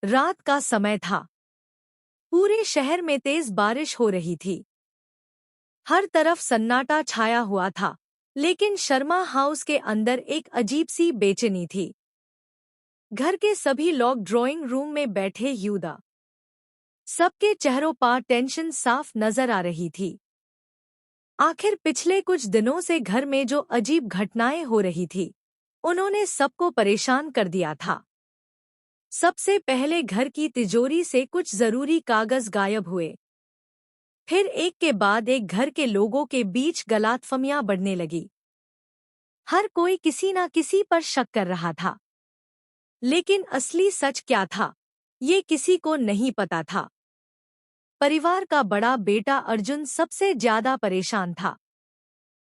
रात का समय था। पूरे शहर में तेज बारिश हो रही थी। हर तरफ सन्नाटा छाया हुआ था, लेकिन शर्मा हाउस के अंदर एक अजीब सी बेचैनी थी। घर के सभी लोग ड्राइंग रूम में बैठे युदा। सबके चेहरों पर टेंशन साफ नजर आ रही थी। आखिर पिछले कुछ दिनों से घर में जो अजीब घटनाएं हो रही थी, उन्होंने सबको परेशान कर दिया था। सबसे पहले घर की तिजोरी से कुछ जरूरी कागज गायब हुए। फिर एक के बाद एक घर के लोगों के बीच गलतफहमियां बढ़ने लगी। हर कोई किसी न किसी पर शक कर रहा था, लेकिन असली सच क्या था, ये किसी को नहीं पता था। परिवार का बड़ा बेटा अर्जुन सबसे ज्यादा परेशान था।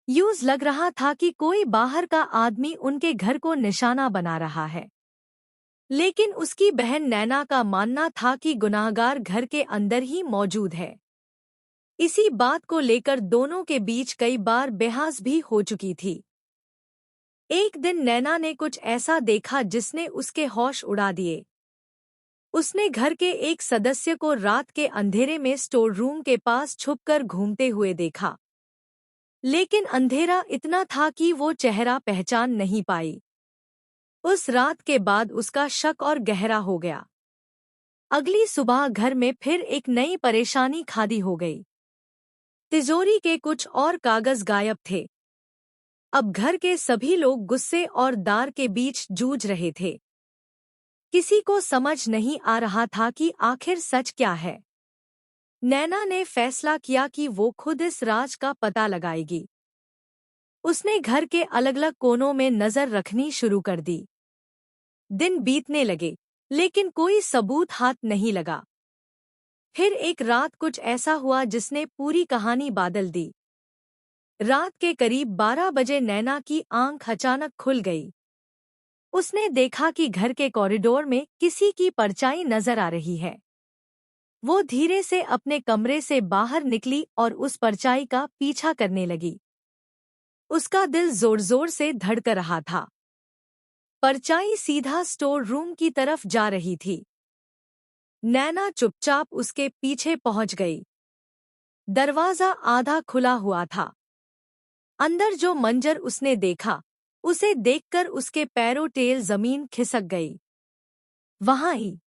यूं लग रहा था कि कोई बाहर का आदमी उनके घर को निशाना बना रहा है। लेकिन उसकी बहन नैना का मानना था कि गुनाहगार घर के अंदर ही मौजूद है। इसी बात को लेकर दोनों के बीच कई बार बहस भी हो चुकी थी। एक दिन नैना ने कुछ ऐसा देखा जिसने उसके होश उड़ा दिए। उसने घर के एक सदस्य को रात के अंधेरे में स्टोर रूम के पास छुपकर घूमते हुए देखा। लेकिन अंधेरा इतना था कि वो चेहरा पहचान नहीं पाई। उस रात के बाद उसका शक और गहरा हो गया। अगली सुबह घर में फिर एक नई परेशानी खड़ी हो गई। तिजोरी के कुछ और कागज गायब थे। अब घर के सभी लोग गुस्से और डर के बीच जूझ रहे थे। किसी को समझ नहीं आ रहा था कि आखिर सच क्या है। नैना ने फैसला किया कि वो खुद इस राज का पता लगाएगी। उसने घर के अलग-अलग कोनों में नजर रखनी शुरू कर दी। दिन बीतने लगे, लेकिन कोई सबूत हाथ नहीं लगा। फिर एक रात कुछ ऐसा हुआ जिसने पूरी कहानी बदल दी। रात के करीब 12 बजे नैना की आंख अचानक खुल गई। उसने देखा कि घर के कॉरिडोर में किसी की परछाई नजर आ रही है। वो धीरे से अपने कमरे से बाहर निकली और उस परछाई का पीछा करने लगी। उसका दिल जोर-जोर से धड़क रहा था। परछाई सीधा स्टोर रूम की तरफ जा रही थी। नैना चुपचाप उसके पीछे पहुंच गई। दरवाजा आधा खुला हुआ था। अंदर जो मंजर उसने देखा, उसे देखकर उसके पैरों टेल जमीन खिसक गई। वहां ही